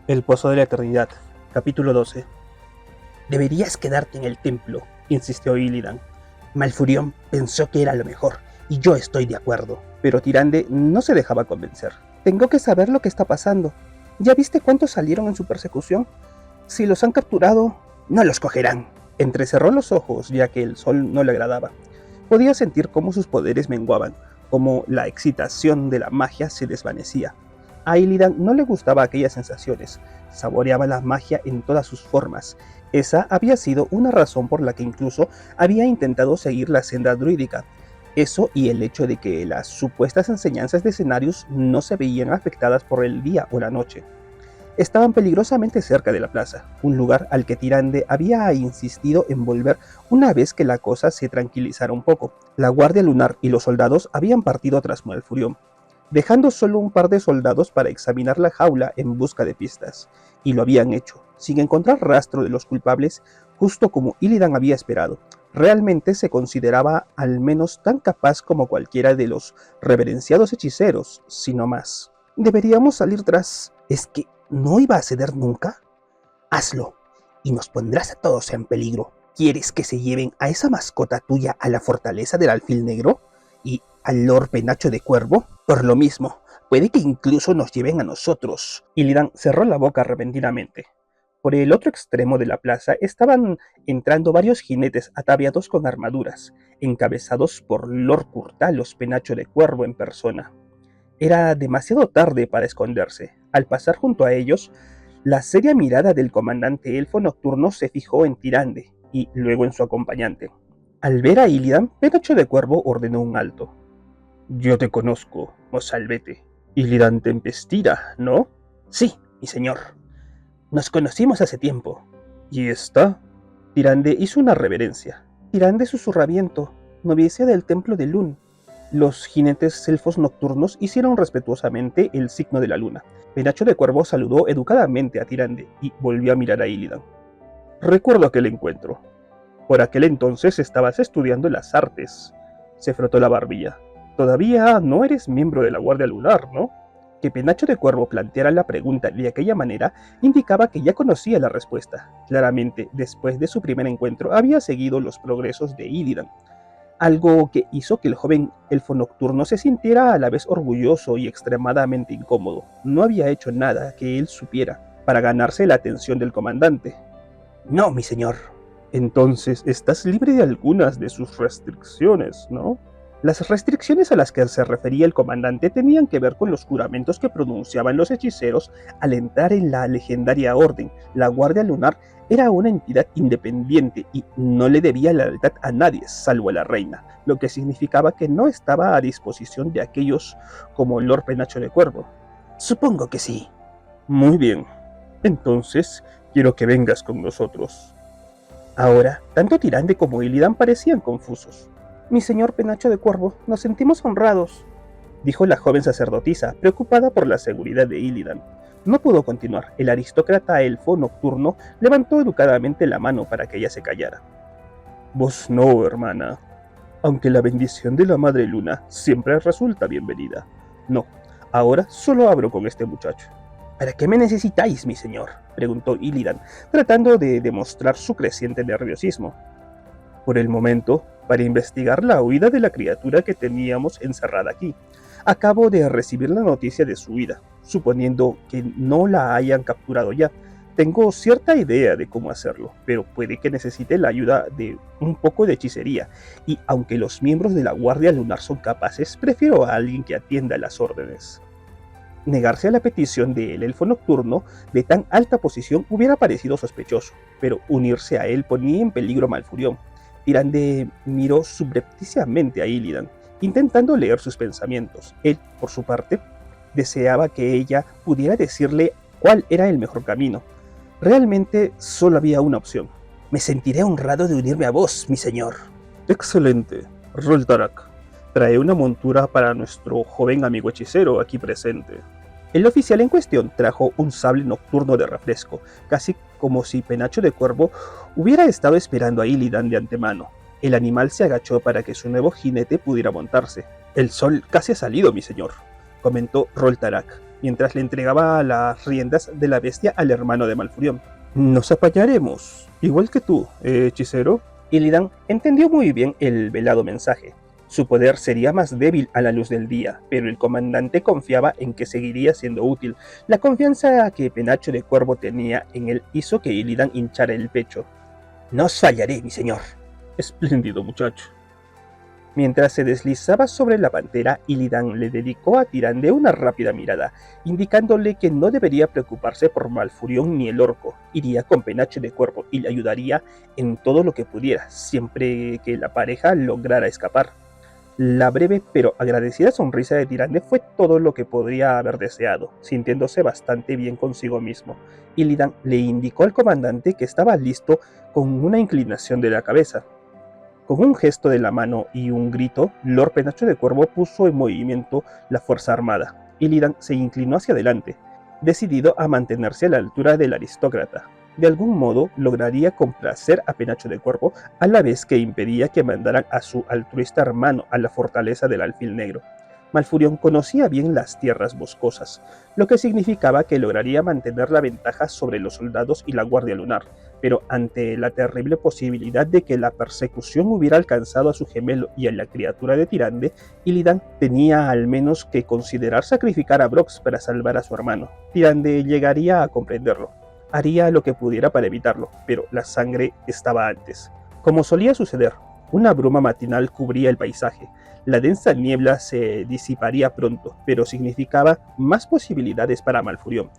El Pozo de la Eternidad, capítulo 12. Deberías quedarte en el templo, insistió Illidan. Malfurion pensó que era lo mejor, y yo estoy de acuerdo. Pero Tyrande no se dejaba convencer. Tengo que saber lo que está pasando. ¿Ya viste cuántos salieron en su persecución? Si los han capturado, no los cogerán. Entrecerró los ojos, ya que el sol no le agradaba. Podía sentir cómo sus poderes menguaban, cómo la excitación de la magia se desvanecía. A Illidan no le gustaban aquellas sensaciones, saboreaba la magia en todas sus formas. Esa había sido una razón por la que incluso había intentado seguir la senda druídica. Eso y el hecho de que las supuestas enseñanzas de Cenarius no se veían afectadas por el día o la noche. Estaban peligrosamente cerca de la plaza, un lugar al que Tyrande había insistido en volver una vez que la cosa se tranquilizara un poco. La Guardia Lunar y los soldados habían partido tras Malfurion, dejando solo un par de soldados para examinar la jaula en busca de pistas, y lo habían hecho, sin encontrar rastro de los culpables, justo como Illidan había esperado. Realmente se consideraba al menos tan capaz como cualquiera de los reverenciados hechiceros, si no más. Deberíamos salir tras... ¿Es que no iba a ceder nunca? Hazlo, y nos pondrás a todos en peligro. ¿Quieres que se lleven a esa mascota tuya a la fortaleza del Alfil Negro? ¿Y al Lord Penacho de Cuervo? Por lo mismo, puede que incluso nos lleven a nosotros. Illidan cerró la boca repentinamente. Por el otro extremo de la plaza estaban entrando varios jinetes ataviados con armaduras, encabezados por Lord Curtalos Penacho de Cuervo en persona. Era demasiado tarde para esconderse. Al pasar junto a ellos, la seria mirada del comandante elfo nocturno se fijó en Tyrande y luego en su acompañante. Al ver a Illidan, Penacho de Cuervo ordenó un alto. Yo te conozco, mozalbete. Illidan Tempestira, ¿no? Sí, mi señor. Nos conocimos hace tiempo. ¿Y esta? Tyrande hizo una reverencia. Tyrande susurraviento, novicia del templo de Lun. Los jinetes elfos nocturnos hicieron respetuosamente el signo de la luna. Penacho de Cuervo saludó educadamente a Tyrande y volvió a mirar a Illidan. Recuerdo aquel encuentro. Por aquel entonces estabas estudiando las artes. Se frotó la barbilla. Todavía no eres miembro de la Guardia Lunar, ¿no? Que Penacho de Cuervo planteara la pregunta de aquella manera indicaba que ya conocía la respuesta. Claramente, después de su primer encuentro, había seguido los progresos de Illidan, algo que hizo que el joven elfo nocturno se sintiera a la vez orgulloso y extremadamente incómodo. No había hecho nada que él supiera para ganarse la atención del comandante. No, mi señor. Entonces estás libre de algunas de sus restricciones, ¿no? Las restricciones a las que se refería el comandante tenían que ver con los juramentos que pronunciaban los hechiceros al entrar en la legendaria orden. La Guardia Lunar era una entidad independiente y no le debía lealtad a nadie, salvo a la reina, lo que significaba que no estaba a disposición de aquellos como Lord Penacho de Cuervo. Supongo que sí. Muy bien. Entonces, quiero que vengas con nosotros. Ahora, tanto Tyrande como Illidan parecían confusos. Mi señor Penacho de Cuervo, nos sentimos honrados, dijo la joven sacerdotisa, preocupada por la seguridad de Illidan. No pudo continuar. El aristócrata elfo nocturno levantó educadamente la mano para que ella se callara. Vos no, hermana. Aunque la bendición de la Madre Luna siempre resulta bienvenida. No, ahora solo hablo con este muchacho. ¿Para qué me necesitáis, mi señor?, preguntó Illidan, tratando de demostrar su creciente nerviosismo. Por el momento, para investigar la huida de la criatura que teníamos encerrada aquí. Acabo de recibir la noticia de su huida, suponiendo que no la hayan capturado ya. Tengo cierta idea de cómo hacerlo, pero puede que necesite la ayuda de un poco de hechicería, y aunque los miembros de la Guardia Lunar son capaces, prefiero a alguien que atienda las órdenes. Negarse a la petición del elfo nocturno de tan alta posición hubiera parecido sospechoso, pero unirse a él ponía en peligro a Malfurion. Tyrande miró subrepticiamente a Illidan, intentando leer sus pensamientos. Él, por su parte, deseaba que ella pudiera decirle cuál era el mejor camino. Realmente solo había una opción. Me sentiré honrado de unirme a vos, mi señor. Excelente. Roltarak, trae una montura para nuestro joven amigo hechicero aquí presente. El oficial en cuestión trajo un sable nocturno de refresco, casi como si Penacho de Cuervo hubiera estado esperando a Illidan de antemano. El animal se agachó para que su nuevo jinete pudiera montarse. El sol casi ha salido, mi señor, comentó Roltarak. mientras le entregaba las riendas de la bestia al hermano de Malfurion. Nos apañaremos, igual que tú, hechicero. Illidan entendió muy bien el velado mensaje. Su poder sería más débil a la luz del día, pero el comandante confiaba en que seguiría siendo útil. La confianza que Penacho de Cuervo tenía en él hizo que Illidan hinchara el pecho. No os fallaré, mi señor. Espléndido muchacho. Mientras se deslizaba sobre la pantera, Illidan le dedicó a Tyrande una rápida mirada, indicándole que no debería preocuparse por Malfurion ni el orco. Iría con Penacho de Cuervo y le ayudaría en todo lo que pudiera, siempre que la pareja lograra escapar. La breve pero agradecida sonrisa de Tyrande fue todo lo que podría haber deseado, sintiéndose bastante bien consigo mismo. Illidan le indicó al comandante que estaba listo con una inclinación de la cabeza. Con un gesto de la mano y un grito, Lord Penacho de Cuervo puso en movimiento la fuerza armada. Illidan se inclinó hacia adelante, decidido a mantenerse a la altura del aristócrata. De algún modo lograría complacer a Penacho de Cuervo a la vez que impedía que mandaran a su altruista hermano a la fortaleza del Alfil Negro. Malfurion conocía bien las tierras boscosas, lo que significaba que lograría mantener la ventaja sobre los soldados y la Guardia Lunar, pero ante la terrible posibilidad de que la persecución hubiera alcanzado a su gemelo y a la criatura de Tyrande, Illidan tenía al menos que considerar sacrificar a Brox para salvar a su hermano. Tyrande llegaría a comprenderlo. Haría lo que pudiera para evitarlo, pero la sangre estaba antes. Como solía suceder, una bruma matinal cubría el paisaje. La densa niebla se disiparía pronto, pero significaba más posibilidades para Malfurion.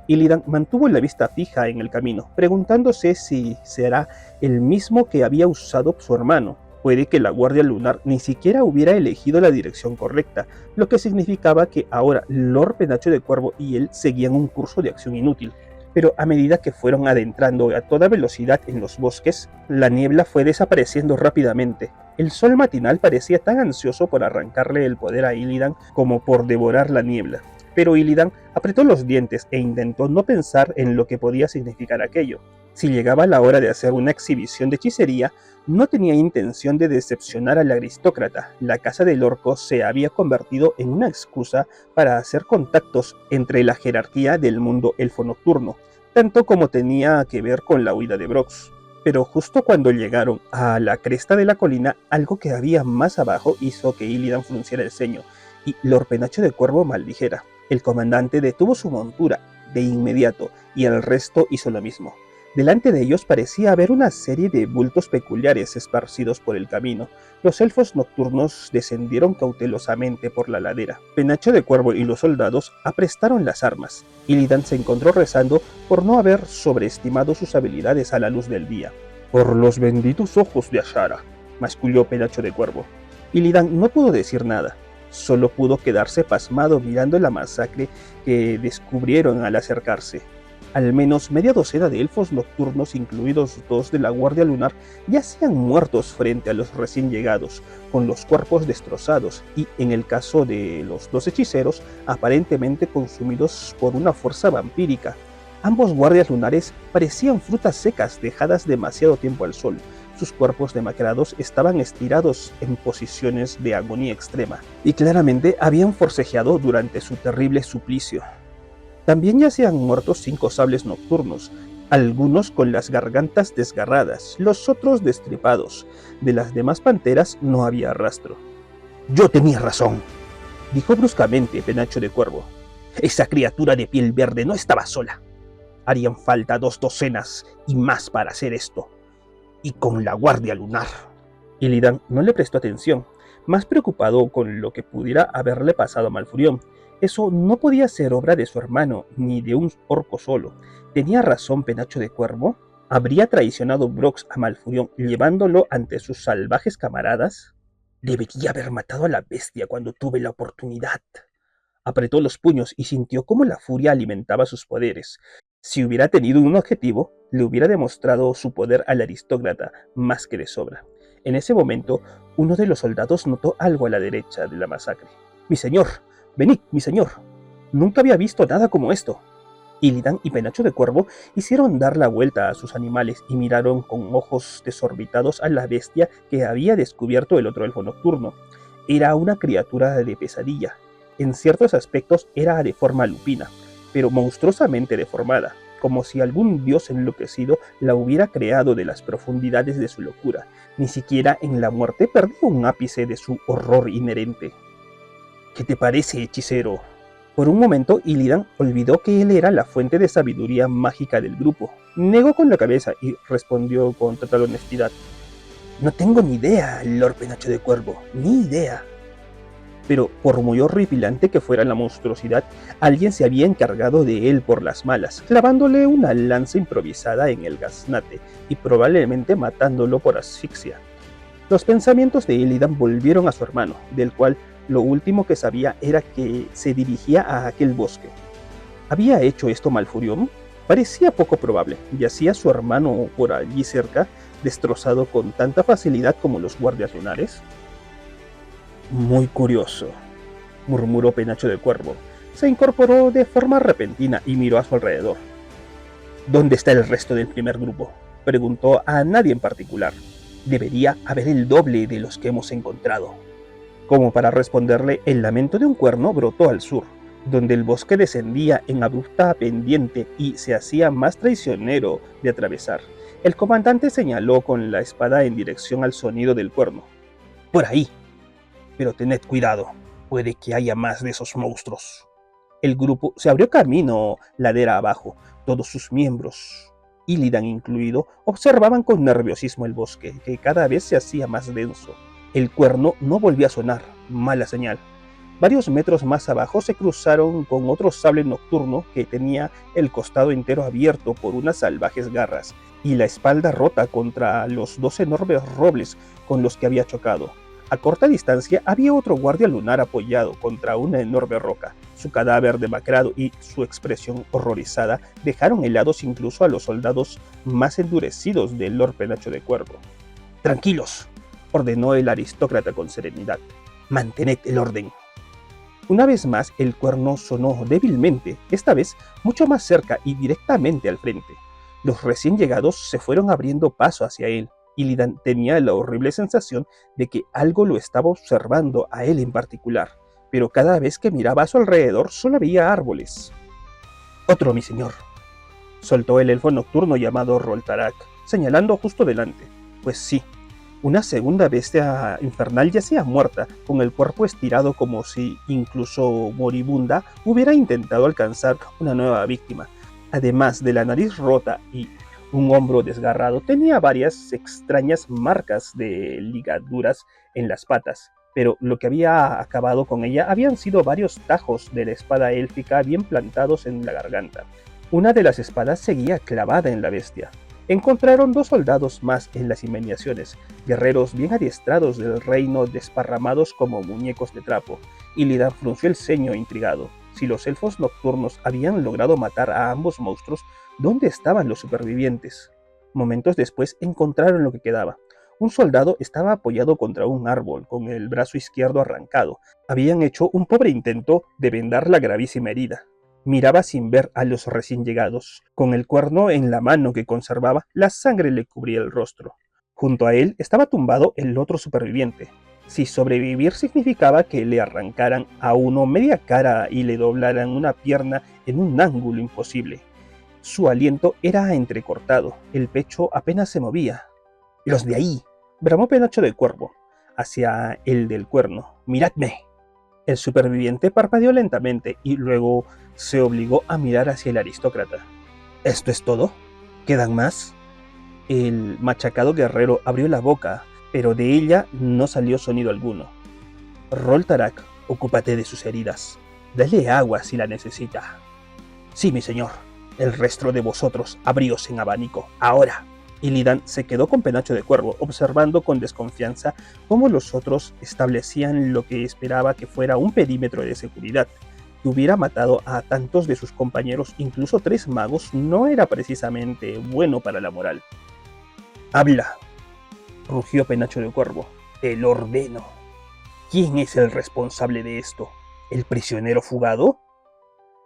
Illidan mantuvo la vista fija en el camino, preguntándose si será el mismo que había usado su hermano. Puede que la Guardia Lunar ni siquiera hubiera elegido la dirección correcta, lo que significaba que ahora Lord Penacho de Cuervo y él seguían un curso de acción inútil. Pero a medida que fueron adentrando a toda velocidad en los bosques, la niebla fue desapareciendo rápidamente. El sol matinal parecía tan ansioso por arrancarle el poder a Illidan como por devorar la niebla. Pero Illidan apretó los dientes e intentó no pensar en lo que podía significar aquello. Si llegaba la hora de hacer una exhibición de hechicería, no tenía intención de decepcionar al aristócrata. La casa del orco se había convertido en una excusa para hacer contactos entre la jerarquía del mundo elfo nocturno, tanto como tenía que ver con la huida de Brox. Pero justo cuando llegaron a la cresta de la colina, algo que había más abajo hizo que Illidan frunciera el ceño y Lord Penacho de Cuervo maldijera. El comandante detuvo su montura de inmediato y el resto hizo lo mismo. Delante de ellos parecía haber una serie de bultos peculiares esparcidos por el camino. Los elfos nocturnos descendieron cautelosamente por la ladera. Penacho de Cuervo y los soldados aprestaron las armas. Illidan se encontró rezando por no haber sobreestimado sus habilidades a la luz del día. «Por los benditos ojos de Ashara», masculló Penacho de Cuervo. Illidan no pudo decir nada. Solo pudo quedarse pasmado mirando la masacre que descubrieron al acercarse. Al menos media docena de elfos nocturnos, incluidos 2 de la Guardia Lunar, yacían muertos frente a los recién llegados, con los cuerpos destrozados y, en el caso de los 2 hechiceros, aparentemente consumidos por una fuerza vampírica. Ambos guardias lunares parecían frutas secas dejadas demasiado tiempo al sol. Sus cuerpos demacrados estaban estirados en posiciones de agonía extrema, y claramente habían forcejeado durante su terrible suplicio. También yacían muertos 5 sables nocturnos, algunos con las gargantas desgarradas, los otros destripados. De las demás panteras no había rastro. «Yo tenía razón», dijo bruscamente Penacho de Cuervo. «Esa criatura de piel verde no estaba sola. Harían falta 2 docenas y más para hacer esto. Y con la Guardia Lunar». Illidan no le prestó atención, más preocupado con lo que pudiera haberle pasado a Malfurion. Eso no podía ser obra de su hermano, ni de un orco solo. ¿Tenía razón Penacho de Cuervo? ¿Habría traicionado Brox a Malfurion llevándolo ante sus salvajes camaradas? Debería haber matado a la bestia cuando tuve la oportunidad. Apretó los puños y sintió cómo la furia alimentaba sus poderes. Si hubiera tenido un objetivo, le hubiera demostrado su poder al aristócrata más que de sobra. En ese momento, uno de los soldados notó algo a la derecha de la masacre. «Mi señor, venid, mi señor. Nunca había visto nada como esto». Illidan y Penacho de Cuervo hicieron dar la vuelta a sus animales y miraron con ojos desorbitados a la bestia que había descubierto el otro elfo nocturno. Era una criatura de pesadilla. en ciertos aspectos era de forma lupina, pero monstruosamente deformada, como si algún dios enloquecido la hubiera creado de las profundidades de su locura. Ni siquiera en la muerte perdió un ápice de su horror inherente. ¿Qué te parece, hechicero? Por un momento, Illidan olvidó que él era la fuente de sabiduría mágica del grupo. Negó con la cabeza y respondió con total honestidad. No tengo ni idea, Lord Penacho de Cuervo, ni idea. Pero por muy horripilante que fuera la monstruosidad, alguien se había encargado de él por las malas, clavándole una lanza improvisada en el gaznate y probablemente matándolo por asfixia. Los pensamientos de Illidan volvieron a su hermano, del cual lo último que sabía era que se dirigía a aquel bosque. ¿Había hecho esto Malfurion? Parecía poco probable. ¿Yacía su hermano por allí cerca, destrozado con tanta facilidad como los guardias lunares? Muy curioso, murmuró Penacho de Cuervo. Se incorporó de forma repentina y miró a su alrededor. ¿Dónde está el resto del primer grupo?, preguntó a nadie en particular. Debería haber el doble de los que hemos encontrado. Como para responderle, el lamento de un cuerno brotó al sur, donde el bosque descendía en abrupta pendiente y se hacía más traicionero de atravesar. El comandante señaló con la espada en dirección al sonido del cuerno. Por ahí. Pero tened cuidado, puede que haya más de esos monstruos. El grupo se abrió camino ladera abajo. Todos sus miembros, Illidan incluido, observaban con nerviosismo el bosque, que cada vez se hacía más denso. El cuerno no volvió a sonar, mala señal. Varios metros más abajo se cruzaron con otro sable nocturno que tenía el costado entero abierto por unas salvajes garras y la espalda rota contra los 2 enormes robles con los que había chocado. A corta distancia había otro guardia lunar apoyado contra una enorme roca. Su cadáver demacrado y su expresión horrorizada dejaron helados incluso a los soldados más endurecidos del Lord Penacho de Cuervo. «Tranquilos», ordenó el aristócrata con serenidad. «Mantened el orden». Una vez más el cuerno sonó débilmente, esta vez mucho más cerca y directamente al frente. Los recién llegados se fueron abriendo paso hacia él. Illidan tenía la horrible sensación de que algo lo estaba observando a él en particular, pero cada vez que miraba a su alrededor solo veía árboles. «Otro, mi señor», soltó el elfo nocturno llamado Roltarak, señalando justo delante. Pues sí, una segunda bestia infernal yacía muerta, con el cuerpo estirado como si, incluso moribunda, hubiera intentado alcanzar una nueva víctima. Además de la nariz rota y un hombro desgarrado, tenía varias extrañas marcas de ligaduras en las patas, pero lo que había acabado con ella habían sido varios tajos de la espada élfica bien plantados en la garganta. Una de las espadas seguía clavada en la bestia. Encontraron 2 soldados más en las inmediaciones, guerreros bien adiestrados del reino desparramados como muñecos de trapo. Illidan frunció el ceño intrigado. Si los elfos nocturnos habían logrado matar a ambos monstruos, ¿dónde estaban los supervivientes? Momentos después encontraron lo que quedaba. Un soldado estaba apoyado contra un árbol, con el brazo izquierdo arrancado. Habían hecho un pobre intento de vendar la gravísima herida. Miraba sin ver a los recién llegados. Con el cuerno en la mano que conservaba, la sangre le cubría el rostro. Junto a él estaba tumbado el otro superviviente. Si sobrevivir significaba que le arrancaran a uno media cara y le doblaran una pierna en un ángulo imposible. Su aliento era entrecortado, el pecho apenas se movía. «¡Los de ahí!», bramó Penacho de Cuervo hacia el del cuerno. «¡Miradme!». El superviviente parpadeó lentamente y luego se obligó a mirar hacia el aristócrata. «¿Esto es todo? ¿Quedan más?». El machacado guerrero abrió la boca, pero de ella no salió sonido alguno. «Roltarak, ocúpate de sus heridas. Dale agua si la necesita». «Sí, mi señor. El resto de vosotros, abríos en abanico, ahora». Illidan se quedó con Penacho de Cuervo, observando con desconfianza cómo los otros establecían lo que esperaba que fuera un perímetro de seguridad. Que hubiera matado a tantos de sus compañeros, incluso 3 magos, no era precisamente bueno para la moral. «Habla», rugió Penacho de Cuervo. «Te lo ordeno. ¿Quién es el responsable de esto? ¿El prisionero fugado?».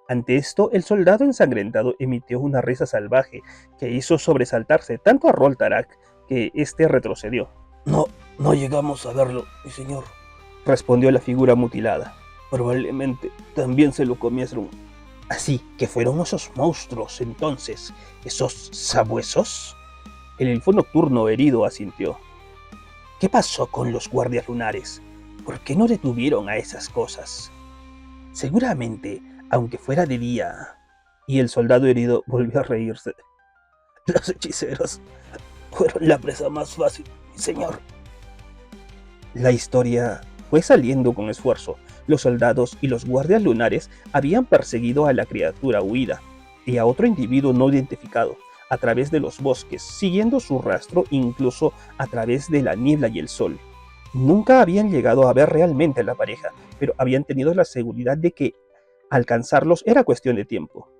Ante esto, el soldado ensangrentado emitió una risa salvaje que hizo sobresaltarse tanto a Roltarak que éste retrocedió. «No llegamos a verlo, mi señor», respondió la figura mutilada. Probablemente también se lo comieron. Así que fueron esos monstruos entonces, esos sabuesos. El elfo nocturno herido asintió. ¿Qué pasó con los guardias lunares? ¿Por qué no detuvieron a esas cosas? Seguramente, aunque fuera de día. Y el soldado herido volvió a reírse. Los hechiceros fueron la presa más fácil, mi señor. La historia fue saliendo con esfuerzo. Los soldados y los guardias lunares habían perseguido a la criatura huida y a otro individuo no identificado a través de los bosques, siguiendo su rastro incluso a través de la niebla y el sol. Nunca habían llegado a ver realmente a la pareja, pero habían tenido la seguridad de que alcanzarlos era cuestión de tiempo.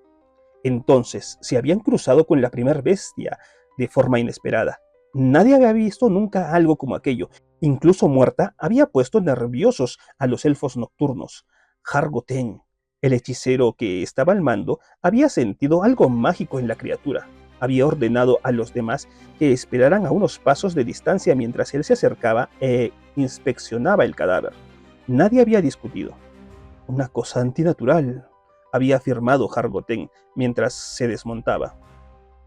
Entonces se habían cruzado con la primer bestia de forma inesperada. Nadie había visto nunca algo como aquello. Incluso Muerta había puesto nerviosos a los elfos nocturnos. Hargoten, el hechicero que estaba al mando, había sentido algo mágico en la criatura. Había ordenado a los demás que esperaran a unos pasos de distancia mientras él se acercaba e inspeccionaba el cadáver. Nadie había discutido. Una cosa antinatural, había afirmado Hargoten mientras se desmontaba.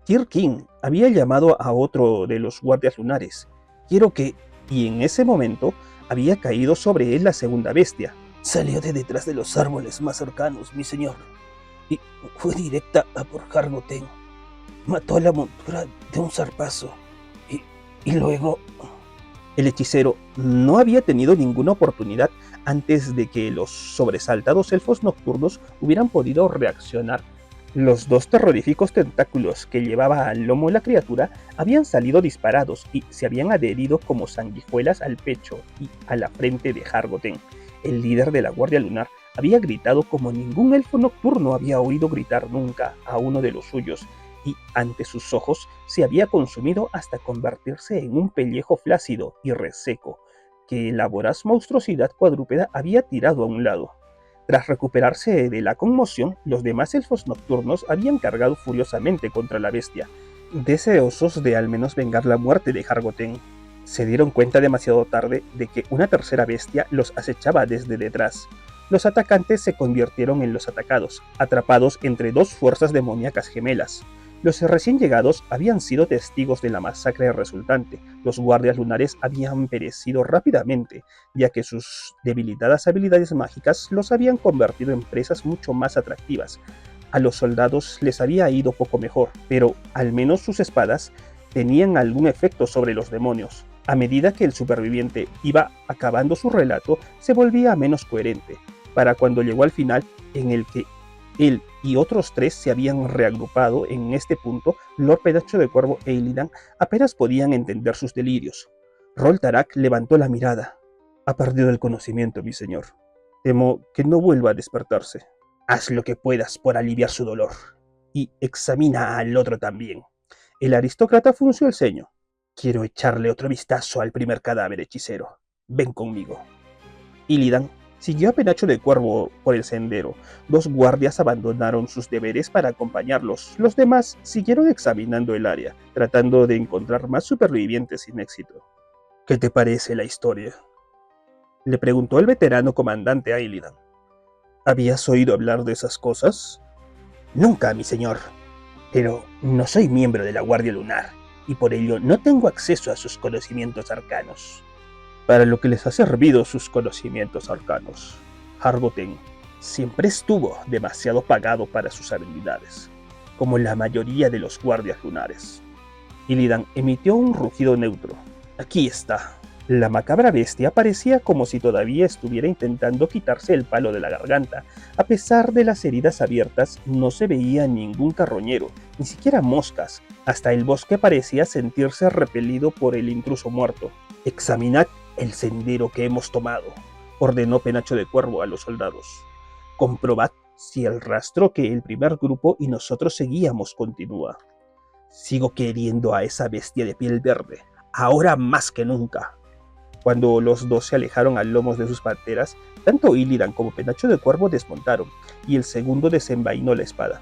Tyr King había llamado a otro de los guardias lunares. Quiero que... Y en ese momento había caído sobre él la segunda bestia. Salió de detrás de los árboles más cercanos, mi señor, y fue directa a por Hargoten. Mató a la montura de un zarpazo. Y luego... El hechicero no había tenido ninguna oportunidad antes de que los sobresaltados elfos nocturnos hubieran podido reaccionar. Los dos terroríficos tentáculos que llevaba al lomo la criatura habían salido disparados y se habían adherido como sanguijuelas al pecho y a la frente de Hargoten. El líder de la Guardia Lunar había gritado como ningún elfo nocturno había oído gritar nunca a uno de los suyos, y ante sus ojos se había consumido hasta convertirse en un pellejo flácido y reseco, que la voraz monstruosidad cuadrúpeda había tirado a un lado. Tras recuperarse de la conmoción, los demás elfos nocturnos habían cargado furiosamente contra la bestia, deseosos de al menos vengar la muerte de Hargoten. Se dieron cuenta demasiado tarde de que una tercera bestia los acechaba desde detrás. Los atacantes se convirtieron en los atacados, atrapados entre dos fuerzas demoníacas gemelas. Los recién llegados habían sido testigos de la masacre resultante. Los guardias lunares habían perecido rápidamente, ya que sus debilitadas habilidades mágicas los habían convertido en presas mucho más atractivas. A los soldados les había ido poco mejor, pero al menos sus espadas tenían algún efecto sobre los demonios. A medida que el superviviente iba acabando su relato, se volvía menos coherente, para cuando llegó al final, en el que él y otros tres se habían reagrupado. En este punto, Lord Penacho de Cuervo e Illidan apenas podían entender sus delirios. Roltarak levantó la mirada. Ha perdido el conocimiento, mi señor. Temo que no vuelva a despertarse. Haz lo que puedas por aliviar su dolor. Y examina al otro también. El aristócrata frunció el ceño. Quiero echarle otro vistazo al primer cadáver, hechicero. Ven conmigo. Illidan siguió a Penacho de Cuervo por el sendero. Dos guardias abandonaron sus deberes para acompañarlos. Los demás siguieron examinando el área, tratando de encontrar más supervivientes sin éxito. ¿Qué te parece la historia?, le preguntó el veterano comandante a Illidan. ¿Habías oído hablar de esas cosas? Nunca, mi señor. Pero no soy miembro de la Guardia Lunar, y por ello no tengo acceso a sus conocimientos arcanos. Para lo que les ha servido sus conocimientos arcanos. Hargoten siempre estuvo demasiado pagado para sus habilidades, como la mayoría de los guardias lunares. Illidan emitió un rugido neutro. Aquí está. La macabra bestia parecía como si todavía estuviera intentando quitarse el palo de la garganta. A pesar de las heridas abiertas, no se veía ningún carroñero, ni siquiera moscas. Hasta el bosque parecía sentirse repelido por el intruso muerto. Examinad el sendero que hemos tomado, ordenó Penacho de Cuervo a los soldados. Comprobad si el rastro que el primer grupo y nosotros seguíamos continúa. Sigo queriendo a esa bestia de piel verde, ahora más que nunca. Cuando los dos se alejaron a lomos de sus panteras, tanto Illidan como Penacho de Cuervo desmontaron, y el segundo desenvainó la espada.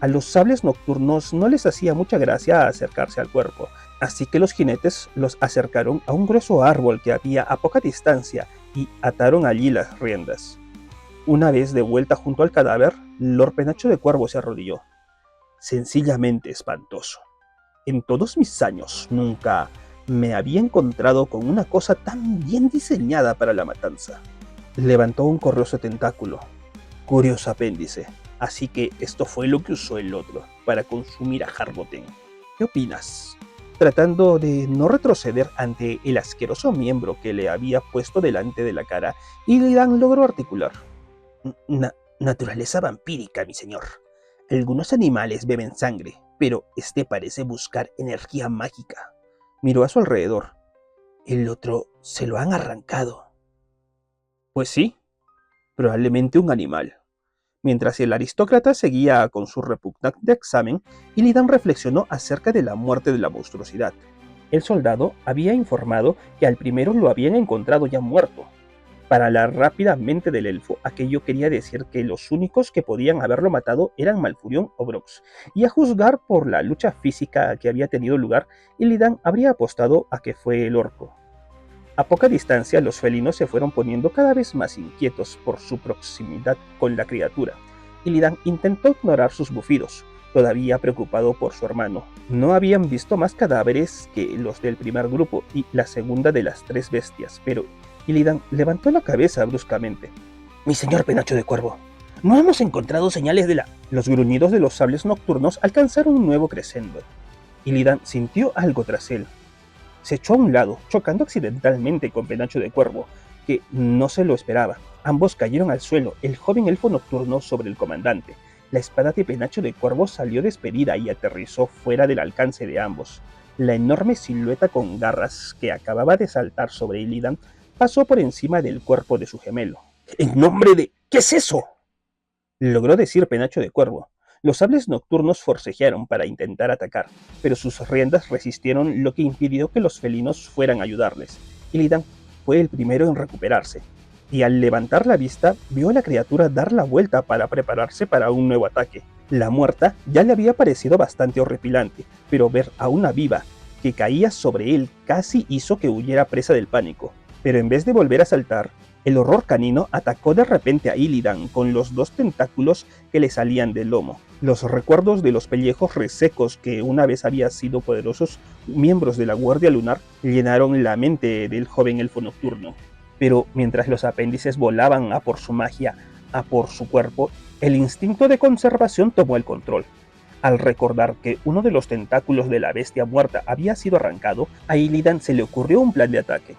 A los sables nocturnos no les hacía mucha gracia acercarse al cuerpo, así que los jinetes los acercaron a un grueso árbol que había a poca distancia y ataron allí las riendas. Una vez de vuelta junto al cadáver, Lord Penacho de Cuervo se arrodilló. Sencillamente espantoso. En todos mis años nunca me había encontrado con una cosa tan bien diseñada para la matanza. Levantó un correoso tentáculo. Curioso apéndice. Así que esto fue lo que usó el otro para consumir a Harboten. ¿Qué opinas? Tratando de no retroceder ante el asqueroso miembro que le había puesto delante de la cara, Illidan logró articular. Naturaleza vampírica, mi señor. Algunos animales beben sangre, pero este parece buscar energía mágica. Miró a su alrededor. El otro se lo han arrancado. Pues sí, probablemente un animal. Mientras el aristócrata seguía con su repugnante examen, Illidan reflexionó acerca de la muerte de la monstruosidad. El soldado había informado que al primero lo habían encontrado ya muerto. Para la rápida mente del elfo, aquello quería decir que los únicos que podían haberlo matado eran Malfurion o Brox, y a juzgar por la lucha física que había tenido lugar, Illidan habría apostado a que fue el orco. A poca distancia, los felinos se fueron poniendo cada vez más inquietos por su proximidad con la criatura. Illidan intentó ignorar sus bufidos, todavía preocupado por su hermano. No habían visto más cadáveres que los del primer grupo y la segunda de las 3 bestias, pero Illidan levantó la cabeza bruscamente. Mi señor Penacho de Cuervo, no hemos encontrado señales de la... Los gruñidos de los sables nocturnos alcanzaron un nuevo crescendo. Illidan sintió algo tras él. Se echó a un lado, chocando accidentalmente con Penacho de Cuervo, que no se lo esperaba. Ambos cayeron al suelo, el joven elfo nocturno sobre el comandante. La espada de Penacho de Cuervo salió despedida y aterrizó fuera del alcance de ambos. La enorme silueta con garras que acababa de saltar sobre Illidan pasó por encima del cuerpo de su gemelo. ¡En nombre de... ¿Qué es eso?, logró decir Penacho de Cuervo. Los sables nocturnos forcejearon para intentar atacar, pero sus riendas resistieron, lo que impidió que los felinos fueran a ayudarles. Illidan fue el primero en recuperarse, y al levantar la vista vio a la criatura dar la vuelta para prepararse para un nuevo ataque. La muerta ya le había parecido bastante horripilante, pero ver a una viva que caía sobre él casi hizo que huyera presa del pánico. Pero en vez de volver a saltar, el horror canino atacó de repente a Illidan con los 2 tentáculos que le salían del lomo. Los recuerdos de los pellejos resecos que una vez habían sido poderosos miembros de la Guardia Lunar llenaron la mente del joven elfo nocturno. Pero mientras los apéndices volaban a por su magia, a por su cuerpo, el instinto de conservación tomó el control. Al recordar que uno de los tentáculos de la bestia muerta había sido arrancado, a Illidan se le ocurrió un plan de ataque.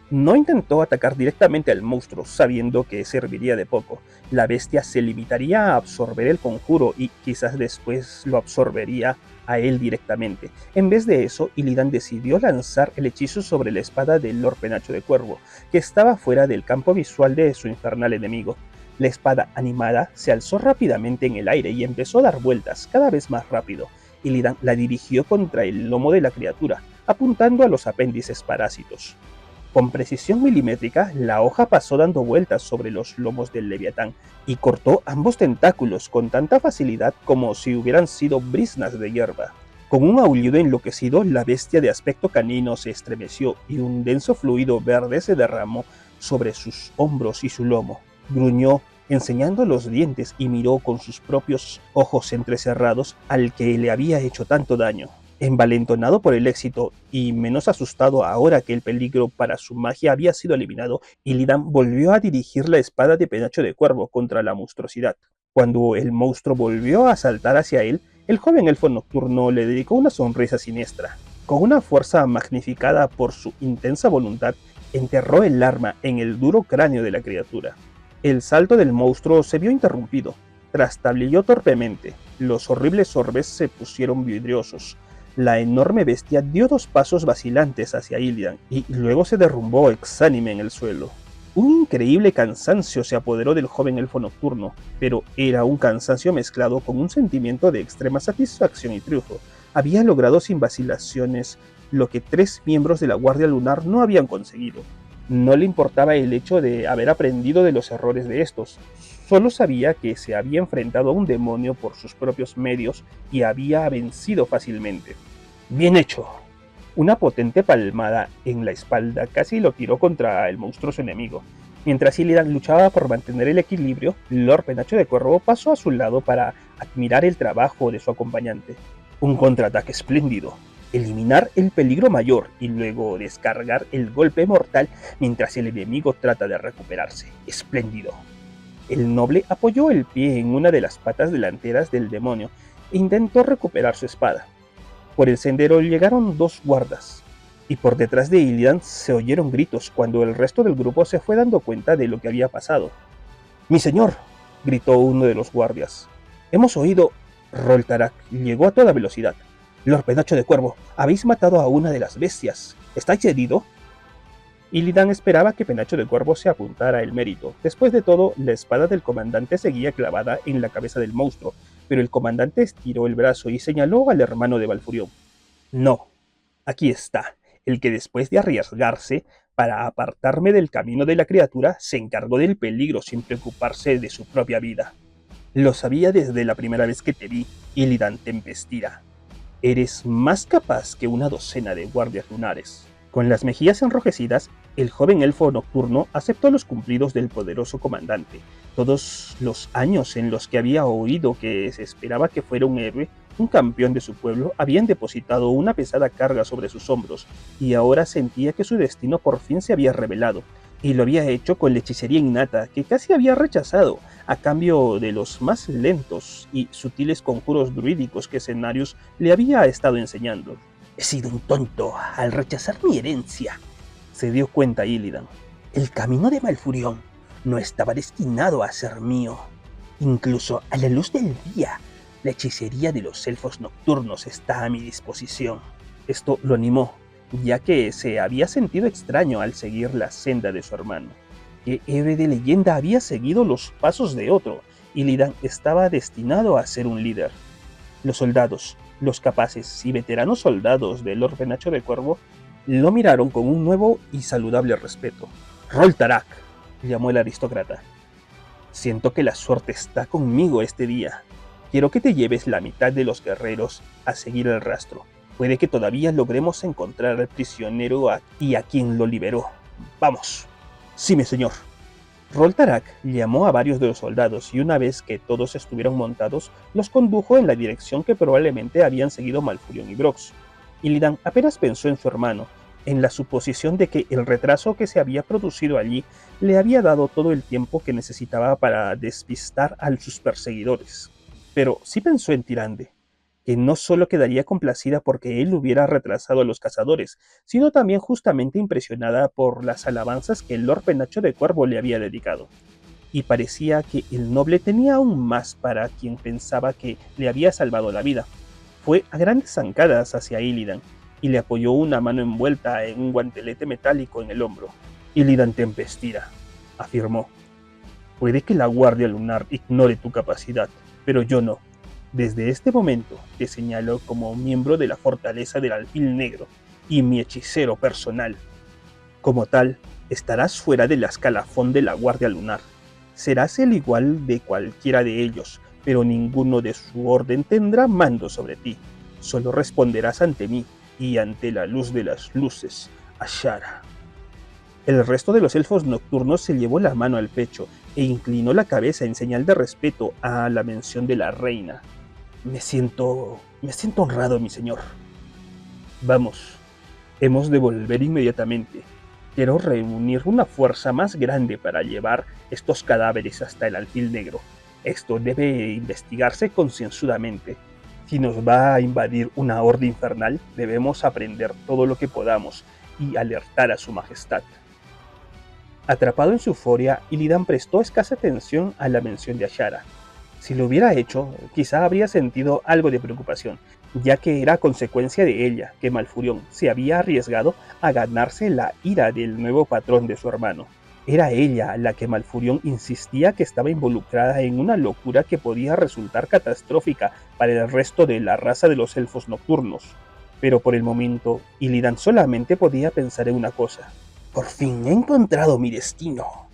No intentó atacar directamente al monstruo, sabiendo que serviría de poco. La bestia se limitaría a absorber el conjuro y quizás después lo absorbería a él directamente. En vez de eso, Illidan decidió lanzar el hechizo sobre la espada del Lord Penacho de Cuervo, que estaba fuera del campo visual de su infernal enemigo. La espada animada se alzó rápidamente en el aire y empezó a dar vueltas cada vez más rápido. Illidan la dirigió contra el lomo de la criatura, apuntando a los apéndices parásitos. Con precisión milimétrica, la hoja pasó dando vueltas sobre los lomos del leviatán y cortó ambos tentáculos con tanta facilidad como si hubieran sido briznas de hierba. Con un aullido enloquecido, la bestia de aspecto canino se estremeció y un denso fluido verde se derramó sobre sus hombros y su lomo. Gruñó, enseñando los dientes, y miró con sus propios ojos entrecerrados al que le había hecho tanto daño. Envalentonado por el éxito y menos asustado ahora que el peligro para su magia había sido eliminado, Illidan volvió a dirigir la espada de Penacho de Cuervo contra la monstruosidad. Cuando el monstruo volvió a saltar hacia él, el joven elfo nocturno le dedicó una sonrisa siniestra. Con una fuerza magnificada por su intensa voluntad, enterró el arma en el duro cráneo de la criatura. El salto del monstruo se vio interrumpido. Trastabilló torpemente. Los horribles orbes se pusieron vidriosos. La enorme bestia dio 2 pasos vacilantes hacia Illidan y luego se derrumbó exánime en el suelo. Un increíble cansancio se apoderó del joven elfo nocturno, pero era un cansancio mezclado con un sentimiento de extrema satisfacción y triunfo. Había logrado sin vacilaciones lo que 3 miembros de la Guardia Lunar no habían conseguido. No le importaba el hecho de haber aprendido de los errores de estos. Solo sabía que se había enfrentado a un demonio por sus propios medios y había vencido fácilmente. ¡Bien hecho! Una potente palmada en la espalda casi lo tiró contra el monstruoso enemigo. Mientras Illidan luchaba por mantener el equilibrio, Lord Penacho de Cuervo pasó a su lado para admirar el trabajo de su acompañante. Un contraataque espléndido, eliminar el peligro mayor y luego descargar el golpe mortal mientras el enemigo trata de recuperarse. Espléndido. El noble apoyó el pie en una de las patas delanteras del demonio e intentó recuperar su espada. Por el sendero llegaron dos guardas, y por detrás de Illidan se oyeron gritos cuando el resto del grupo se fue dando cuenta de lo que había pasado. ¡Mi señor!, gritó uno de los guardias. Hemos oído... Roltarak llegó a toda velocidad. Lord Penacho de Cuervo, habéis matado a una de las bestias. ¿Estáis herido? Illidan esperaba que Penacho de Cuervo se apuntara el mérito. Después de todo, la espada del comandante seguía clavada en la cabeza del monstruo, pero el comandante estiró el brazo y señaló al hermano de Malfurion. No, aquí está, el que después de arriesgarse para apartarme del camino de la criatura, se encargó del peligro sin preocuparse de su propia vida. Lo sabía desde la primera vez que te vi, Illidan Tempestira. Eres más capaz que una docena de guardias lunares. Con las mejillas enrojecidas, el joven elfo nocturno aceptó los cumplidos del poderoso comandante. Todos los años en los que había oído que se esperaba que fuera un héroe, un campeón de su pueblo, habían depositado una pesada carga sobre sus hombros, y ahora sentía que su destino por fin se había revelado, y lo había hecho con la hechicería innata que casi había rechazado, a cambio de los más lentos y sutiles conjuros druídicos que Cenarius le había estado enseñando. He sido un tonto al rechazar mi herencia, se dio cuenta Illidan. El camino de Malfurion no estaba destinado a ser mío. Incluso a la luz del día, la hechicería de los elfos nocturnos está a mi disposición. Esto lo animó, ya que se había sentido extraño al seguir la senda de su hermano. ¿Qué héroe de leyenda había seguido los pasos de otro? Illidan estaba destinado a ser un líder. Los soldados, los capaces y veteranos soldados del Lord Penacho de Cuervo, lo miraron con un nuevo y saludable respeto. Roltarak, llamó el aristócrata. Siento que la suerte está conmigo este día. Quiero que te lleves la mitad de los guerreros a seguir el rastro. Puede que todavía logremos encontrar al prisionero y a quien lo liberó. ¡Vamos! Sí, mi señor. Roltarak llamó a varios de los soldados y una vez que todos estuvieron montados, los condujo en la dirección que probablemente habían seguido Malfurion y Brox. Illidan apenas pensó en su hermano, en la suposición de que el retraso que se había producido allí le había dado todo el tiempo que necesitaba para despistar a sus perseguidores. Pero sí pensó en Tyrande, que no solo quedaría complacida porque él hubiera retrasado a los cazadores, sino también justamente impresionada por las alabanzas que el Lord Penacho de Cuervo le había dedicado. Y parecía que el noble tenía aún más para quien pensaba que le había salvado la vida. Fue a grandes zancadas hacia Illidan y le apoyó una mano envuelta en un guantelete metálico en el hombro. Illidan Tempestira, afirmó. Puede que la Guardia Lunar ignore tu capacidad, pero yo no. Desde este momento te señalo como miembro de la Fortaleza del Alfil Negro y mi hechicero personal. Como tal, estarás fuera del escalafón de la Guardia Lunar. Serás el igual de cualquiera de ellos, pero ninguno de su orden tendrá mando sobre ti. Solo responderás ante mí y ante la luz de las luces, Ashara. El resto de los elfos nocturnos se llevó la mano al pecho e inclinó la cabeza en señal de respeto a la mención de la reina. Me siento honrado, mi señor. Vamos, hemos de volver inmediatamente. Quiero reunir una fuerza más grande para llevar estos cadáveres hasta el Alfil Negro. Esto debe investigarse concienzudamente. Si nos va a invadir una horda infernal, debemos aprender todo lo que podamos y alertar a su majestad. Atrapado en su euforia, Illidan prestó escasa atención a la mención de Ashara. Si lo hubiera hecho, quizá habría sentido algo de preocupación, ya que era consecuencia de ella que Malfurion se había arriesgado a ganarse la ira del nuevo patrón de su hermano. Era ella la que Malfurion insistía que estaba involucrada en una locura que podía resultar catastrófica para el resto de la raza de los elfos nocturnos. Pero por el momento, Illidan solamente podía pensar en una cosa. Por fin he encontrado mi destino.